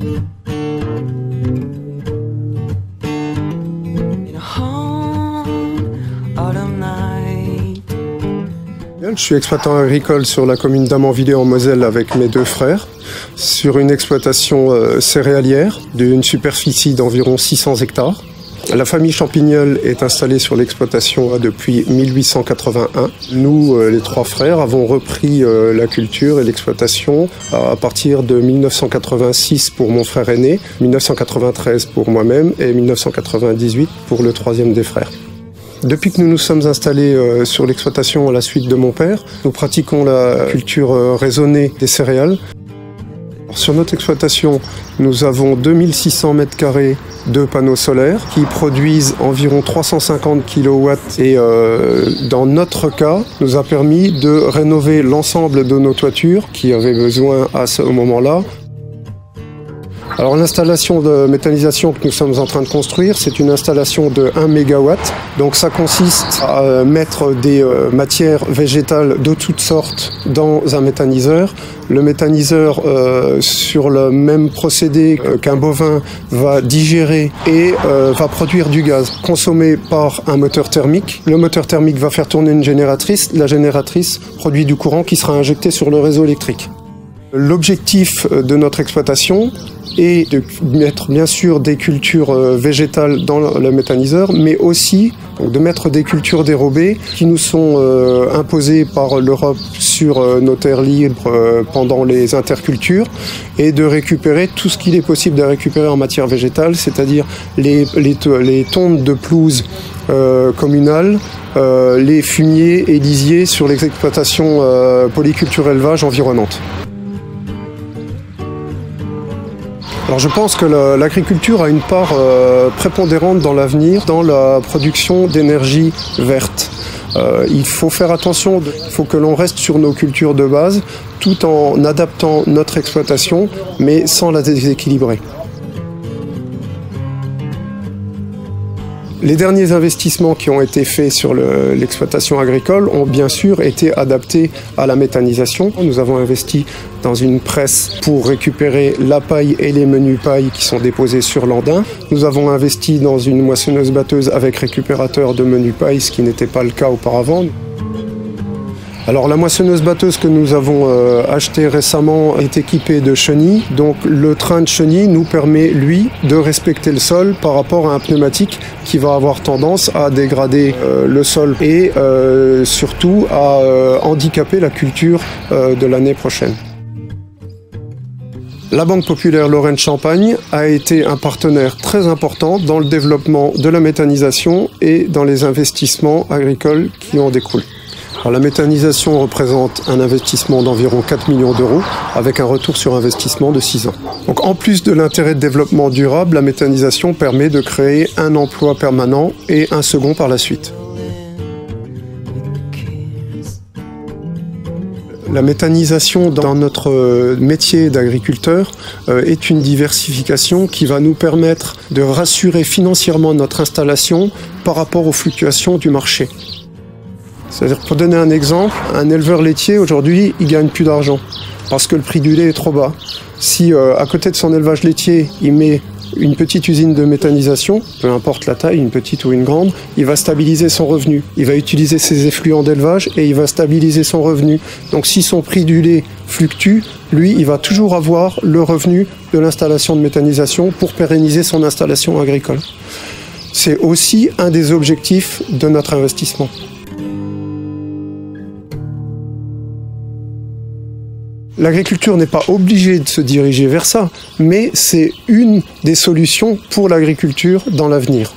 Je suis exploitant agricole sur la commune d'Amanvillers en Moselle avec mes deux frères, sur une exploitation céréalière d'une superficie d'environ 600 hectares. La famille Champignol est installée sur l'exploitation depuis 1881. Nous, les trois frères, avons repris la culture et l'exploitation à partir de 1986 pour mon frère aîné, 1993 pour moi-même et 1998 pour le troisième des frères. Depuis que nous nous sommes installés sur l'exploitation à la suite de mon père, nous pratiquons la culture raisonnée des céréales. Sur notre exploitation, nous avons 2600 m² de panneaux solaires qui produisent environ 350 kW et dans notre cas, nous a permis de rénover l'ensemble de nos toitures qui avaient besoin à ce moment-là. Alors l'installation de méthanisation que nous sommes en train de construire, c'est une installation de 1 MW. Donc ça consiste à mettre des matières végétales de toutes sortes dans un méthaniseur. Le méthaniseur, sur le même procédé qu'un bovin, va digérer et va produire du gaz consommé par un moteur thermique. Le moteur thermique va faire tourner une génératrice. La génératrice produit du courant qui sera injecté sur le réseau électrique. L'objectif de notre exploitation est de mettre bien sûr des cultures végétales dans le méthaniseur, mais aussi de mettre des cultures dérobées qui nous sont imposées par l'Europe sur nos terres libres pendant les intercultures et de récupérer tout ce qu'il est possible de récupérer en matière végétale, c'est-à-dire les tontes de pelouse communales, les fumiers et lisiers sur les exploitations polyculture-élevage environnantes. Alors je pense que l'agriculture a une part prépondérante dans l'avenir, dans la production d'énergie verte. Il faut faire attention, il faut que l'on reste sur nos cultures de base, tout en adaptant notre exploitation, mais sans la déséquilibrer. Les derniers investissements qui ont été faits sur l'exploitation agricole ont bien sûr été adaptés à la méthanisation. Nous avons investi dans une presse pour récupérer la paille et les menus paille qui sont déposés sur l'andin. Nous avons investi dans une moissonneuse-batteuse avec récupérateur de menus paille, ce qui n'était pas le cas auparavant. Alors la moissonneuse-batteuse que nous avons achetée récemment est équipée de chenilles. Donc le train de chenilles nous permet, lui, de respecter le sol par rapport à un pneumatique qui va avoir tendance à dégrader le sol et surtout à handicaper la culture de l'année prochaine. La Banque populaire Lorraine-Champagne a été un partenaire très important dans le développement de la méthanisation et dans les investissements agricoles qui en découlent. Alors, la méthanisation représente un investissement d'environ 4 millions d'euros avec un retour sur investissement de 6 ans. Donc, en plus de l'intérêt de développement durable, la méthanisation permet de créer un emploi permanent et un second par la suite. La méthanisation dans notre métier d'agriculteur est une diversification qui va nous permettre de rassurer financièrement notre installation par rapport aux fluctuations du marché. C'est-à-dire, pour donner un exemple, un éleveur laitier aujourd'hui, il gagne plus d'argent parce que le prix du lait est trop bas. Si à côté de son élevage laitier, il met une petite usine de méthanisation, peu importe la taille, une petite ou une grande, il va stabiliser son revenu. Il va utiliser ses effluents d'élevage et il va stabiliser son revenu. Donc si son prix du lait fluctue, lui, il va toujours avoir le revenu de l'installation de méthanisation pour pérenniser son installation agricole. C'est aussi un des objectifs de notre investissement. L'agriculture n'est pas obligée de se diriger vers ça, mais c'est une des solutions pour l'agriculture dans l'avenir.